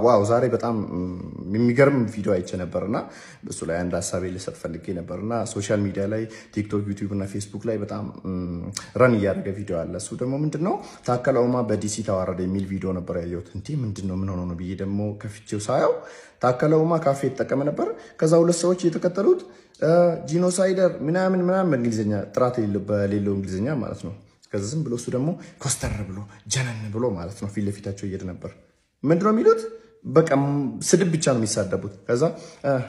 ዋው ዛሬ በጣም የሚገርም ቪዲዮ አይቼ ነበርና በሱ ላይ አንድ ሐሳብ ልሰጥ ፈልጌ ነበርና ሶሻል ሚዲያ ላይ ቲክቶክ ዩቲዩብ እና ፌስቡክ ላይ በጣም ረን ያደረገ ቪዲዮ አለ እሱ ደግሞ ምንድነው ታከለ ኡማ በዲሲ ተዋረደ የሚል ቪዲዮ ነበር ያየሁት እንዴ ምንድነው ምን ሆኖ ነው ብዬ ደግሞ ከፍቼው ሳየው ታከለ ኡማ ካፌ ተጠቀመ ነበር ከዛ ሁለት ሰዎች እየተከተሉት ጂኖሳይደር ምናምን በእንግሊዘኛ ጥራት በሌለው እንግሊዘኛ ማለት ነው ከዛ ዝም ብሎ እሱ ደግሞ ኮስተር ብሎ ጀነን ብሎ ማለት ነው ፊት ለፊታቸው እየሄደ ነበር ምንድነው የሚሉት በቃ ስድብ ብቻ ነው የሚሳደቡት ከዛ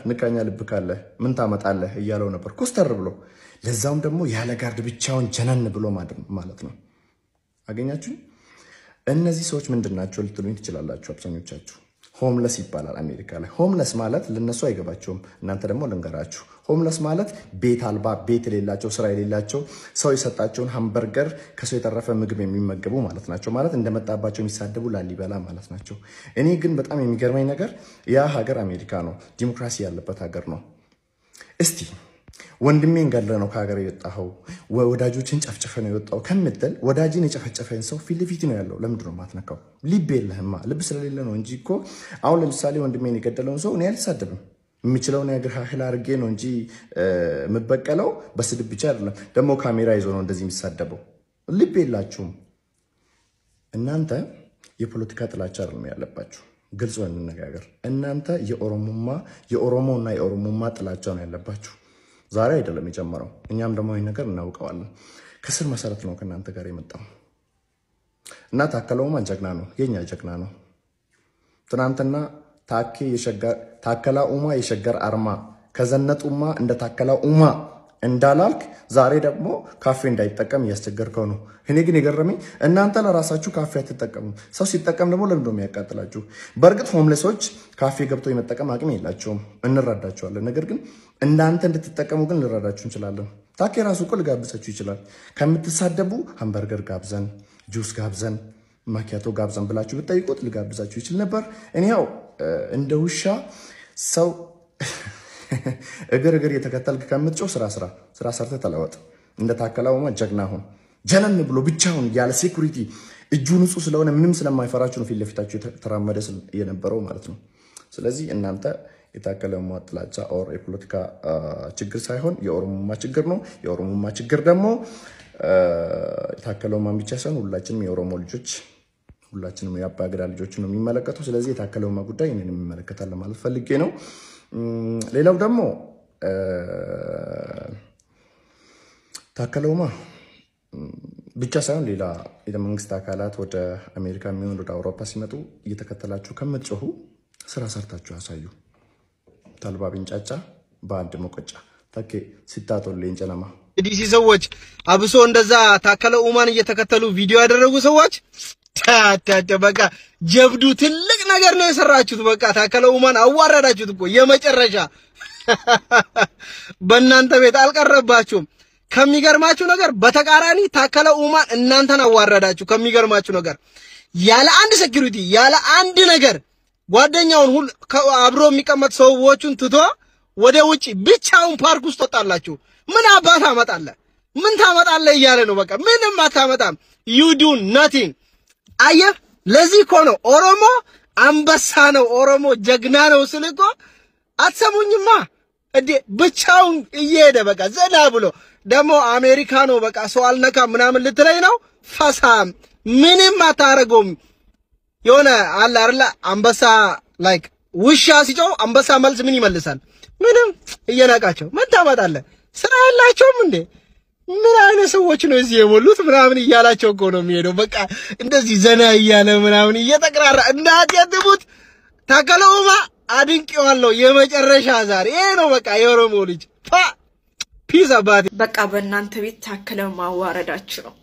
ንካኛ ልብ ካለ ምን ታመጣለህ እያለው ነበር ኮስተር ብሎ ለዛውም ደግሞ ያለ ጋርድ ብቻውን ጀነን ብሎ ማለት ነው አገኛችሁ እነዚህ ሰዎች ምንድናቸው ልትሉኝ ትችላላችሁ አብዛኞቻችሁ ሆምለስ ይባላል አሜሪካ ላይ ሆምለስ ማለት ለነሱ አይገባቸውም እናንተ ደግሞ ልንገራችሁ ሆምለስ ማለት ቤት አልባ ቤት የሌላቸው ስራ የሌላቸው ሰው የሰጣቸውን ሃምበርገር ከሰው የተረፈ ምግብ የሚመገቡ ማለት ናቸው ማለት እንደመጣባቸው የሚሳደቡ ላሊበላ ማለት ናቸው እኔ ግን በጣም የሚገርመኝ ነገር ያ ሀገር አሜሪካ ነው ዲሞክራሲ ያለበት ሀገር ነው እስቲ ወንድሜን ገለ ነው ከሀገር የወጣው ወዳጆችን ጨፍጨፈ ነው የወጣው ከምትል ወዳጅን የጨፈጨፈን ሰው ፊልፊት ነው ያለው ለምንድን ነው ማትነካው ልብ የለህማ ልብ ስለሌለ ነው እንጂ እኮ አሁን ለምሳሌ ወንድሜን የገደለውን ሰው እኔ አልሳደብም የሚችለው ነገር ሀህል አርጌ ነው እንጂ መበቀለው በስድብ ብቻ አይደለም ደግሞ ካሜራ ይዞ ነው እንደዚህ የሚሳደበው ልብ የላችሁም እናንተ የፖለቲካ ጥላቻ አይደለም ያለባችሁ ግልጽ እንነጋገር እናንተ የኦሮሞና የኦሮሞማ ጥላቻ ነው ያለባችሁ ዛሬ አይደለም የጀመረው እኛም ደግሞ ይሄን ነገር እናውቀዋለን ከስር መሰረት ነው ከናንተ ጋር የመጣው እና ታከለ ኡማ ጀግና ነው የኛ ጀግና ነው ትናንትና ታከለ ኡማ የሸገር አርማ ከዘነጡማ እንደ ታከለ ኡማ እንዳላልክ ዛሬ ደግሞ ካፌ እንዳይጠቀም ያስቸገርከው ነው እኔ ግን የገረመኝ እናንተ ለራሳችሁ ካፌ አትጠቀሙ ሰው ሲጠቀም ደግሞ ለምን ነው የሚያቃጥላችሁ በርግጥ ሆምለሶች ካፌ ገብተው የመጠቀም አቅም የላቸውም እንረዳቸዋለን ነገር ግን እናንተ እንድትጠቀሙ ግን ልረዳችሁ እንችላለን ታከ ራሱ እኮ ልጋብዛችሁ ይችላል ከምትሳደቡ ሃምበርገር ጋብዘን ጁስ ጋብዘን ማኪያቶ ጋብዘን ብላችሁ ብትጠይቁት ልጋብዛችሁ ይችላል ነበር እኔው እንደ ውሻ ሰው እግር የተከተልክ ከምትጮህ ስራ ሰርተ ተለወጥ እንደ ታከለ ኡማ ጀግና ሁን ጀነን ብሎ ብቻውን ያለ ሴኩሪቲ እጁ ንጹህ ስለሆነ ምንም ስለማይፈራችሁ ነው ፊት ለፊታችሁ ተራመደ የነበረው ማለት ነው ስለዚህ እናንተ የታከለ ኡማ ጥላቻ ኦር የፖለቲካ ችግር ሳይሆን የኦሮሞማ ችግር ነው የኦሮሞማ ችግር ደግሞ የታከለ ኡማ ብቻ ሳይሆን ሁላችንም የኦሮሞ ልጆች ሁላችንም የአባገዳ ልጆች ነው የሚመለከተው ስለዚህ የታከለ ኡማ ጉዳይ እኔንም ይመለከታል ማለት ፈልጌ ነው ሌላው ደግሞ ታከለ ኡማ ብቻ ሳይሆን ሌላ የመንግስት አካላት ወደ አሜሪካ የሚሆኑ ወደ አውሮፓ ሲመጡ እየተከተላችሁ ከምትጮሁ ስራ ሰርታችሁ አሳዩ ታልባ ቢንጫጫ በአንድ መቆጫ ታከ ሲታቶልኝ ጨለማ ዲሲ ሰዎች አብሶ እንደዛ ታከለ ኡማን እየተከተሉ ቪዲዮ ያደረጉ ሰዎች በቃ ጀብዱ ትልቅ ነገር ነው የሰራችሁት በቃ ታከለ ኡማን አዋረዳችሁት እኮ የመጨረሻ በእናንተ ቤት አልቀረባችሁም ከሚገርማችሁ ነገር በተቃራኒ ታከለ ኡማን እናንተን አዋረዳችሁ ከሚገርማችሁ ነገር ያለ አንድ ሴኩሪቲ ያለ አንድ ነገር ጓደኛውን ሁሉ አብሮ የሚቀመጥ ሰዎችን ትቶ ወደ ውጪ ብቻውን ፓርክ ውስጥ ወጣላችሁ ምን አባታ ምን ታመጣለህ እያለ ነው በቃ ምንም አታመጣም you do nothing አየህ ለዚህ እኮ ነው ኦሮሞ አንበሳ ነው ኦሮሞ ጀግና ነው ስልኮ አትሰሙኝማ እንዴ ብቻውን እየሄደ በቃ ዘና ብሎ ደሞ አሜሪካ ነው በቃ ሰው አልነካ ምናምን ልትለይ ነው ፈሳም ምንም አታረጎም የሆነ አለ አይደል አንበሳ ላይክ ውሻ ሲጮህ አንበሳ መልስ ምን ይመልሳል ምንም እየናቃቸው ምን ታመጣለህ ስራ ያላቸውም እንዴ ምን አይነት ሰዎች ነው እዚህ የሞሉት ምናምን እያላቸው እኮ ነው የሚሄደው በቃ እንደዚህ ዘና እያለ ምናምን እየተቀራራ እንዳትያትቡት ታከለ ኡማ አድንቄዋለሁ የመጨረሻ ዛሬ ይሄ ነው በቃ የኦሮሞ ልጅ ፒስ አባቴ በቃ በእናንተ ቤት ታከለ ማዋረዳችሁ ነው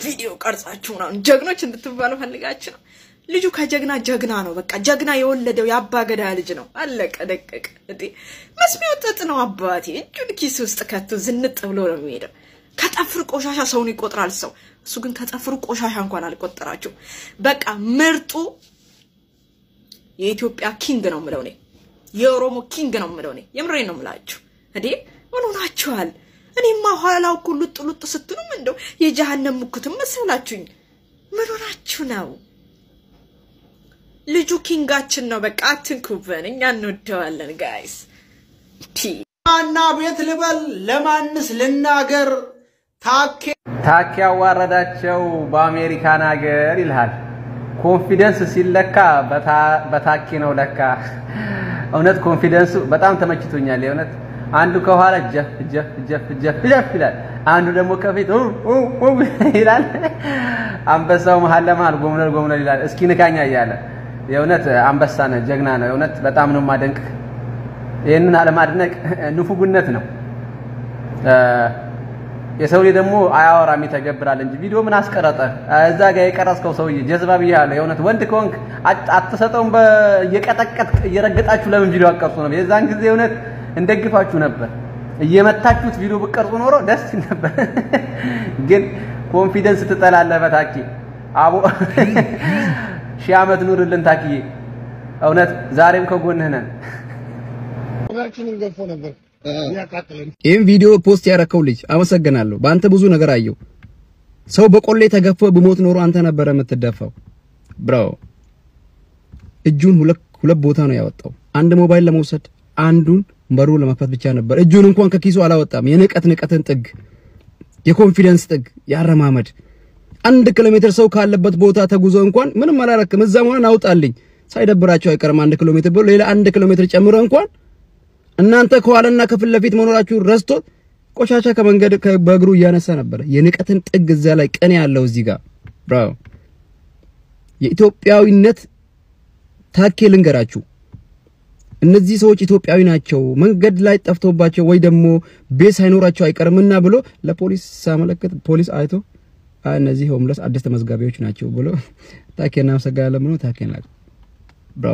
ቪዲዮ ቀርጻችሁ ነው ጀግኖች እንድትባሉ ፈልጋችሁ ነው ልጁ ከጀግና ጀግና ነው በቃ ጀግና የወለደው ያባገዳ ልጅ ነው አለቀ ደቀቀ እንዴ መስሚያው ጥጥ ነው አባቴ እጁን ኪስ ውስጥ ከቶ ዝንጥ ብሎ ነው የሚሄደው ከጠፍር ቆሻሻ ሰውን ይቆጥራል ሰው እሱ ግን ከጠፍሩ ቆሻሻ እንኳን አልቆጠራችሁ በቃ ምርጡ የኢትዮጵያ ኪንግ ነው ምለው ነው የኦሮሞ ኪንግ ነው ምለው ነው የምሬን ነው ምላችሁ እንዴ ምን ሆናችኋል እኔማ ኋላው ሁሉ ጥሉጥ ስትሉም እንደው የጀሃነም ሙክትም መስላችሁኝ ምን ሆናችሁ ነው ልጁ ኪንጋችን ነው በቃ አትንኩብን እኛ እንወደዋለን ጋይስ ማና ቤት ልበል ለማንስ ልናገር ታኬ ያዋረዳቸው በአሜሪካን ሀገር ይልሃል ኮንፊደንስ ሲለካ በታኬ ነው ለካ እውነት ኮንፊደንሱ በጣም ተመችቶኛል የእውነት አንዱ ከኋላ ጀፍ ይላል አንዱ ደግሞ ከፊት ይላል አንበሳው መሃል ለመሃል ጎምነል ይላል እስኪ ንካኛ ይያለ የእውነት አንበሳ ነው ጀግና ነው የእውነት በጣም ነው ማደንቅ ይሄንን አለማድነቅ ንፉግነት ነው የሰው ልጅ ደግሞ አያወራም ይተገብራል እንጂ ቪዲዮ ምን አስቀረጠ እዛ ጋር የቀረስከው ሰውዬ ጀዝባ ብያለሁ የእውነት ወንድ ከሆንክ አትሰጠውም በየቀጠቀጥ እየረገጣችሁ ለምን ቪዲዮ አቀርጹ ነው የዛን ጊዜ የእውነት እንደግፋችሁ ነበር እየመታችሁት ቪዲዮ በቀርጹ ኖሮ ደስ ነበር ግን ኮንፊደንስ ተጠላለፈ ታኪ አቦ ሺህ ዓመት ኑርልን ታኪ እውነት ዛሬም ከጎንህ ነን ወራችንን ገፎ ነበር ያቃጥለን ይሄን ቪዲዮ ፖስት ያረከው ልጅ አመሰግናለሁ በአንተ ብዙ ነገር አየው ሰው በቆሌ ተገፈ በሞት ኖሮ አንተ ነበር የምትደፋው ብሮ እጁን ሁለት ቦታ ነው ያወጣው አንድ ሞባይል ለመውሰድ አንዱን በሩ ለመክፈት ብቻ ነበር እጁን እንኳን ከኪሱ አላወጣም የንቀትን ጥግ የኮንፊደንስ ጥግ ያረማመድ 1 ኪሎ ሜትር ሰው ካለበት ቦታ ተጉዞ እንኳን ምንም አላረከም እዛም ሆነን አውጣልኝ ሳይደብራቸው አይቀርም 1 ኪሎ ሜትር ብሎ ሌላ 1 ኪሎ ሜትር ጨምሮ እንኳን እናንተ ከኋላና ከፊት ለፊት መኖራችሁ ረስቶ ቆሻሻ ከመንገድ በእግሩ ያነሳ ነበር የንቀትን ጥግ እዛ ላይ ቀን ያለው እዚህ ጋር ብሮ የኢትዮጵያዊነት ታኬ ልንገራችሁ እነዚህ ሰዎች ኢትዮጵያዊ ናቸው መንገድ ላይ ጠፍቶባቸው ወይ ደግሞ ቤት ሳይኖራቸው አይቀርምና ብሎ ለፖሊስ ሳመለከት ፖሊስ አይቶ እነዚህ ሆምለስ አዲስ ተመዝጋቢዎች ናቸው ብሎ ታኬና ሰጋለ ምኑ ታኬና ብሮ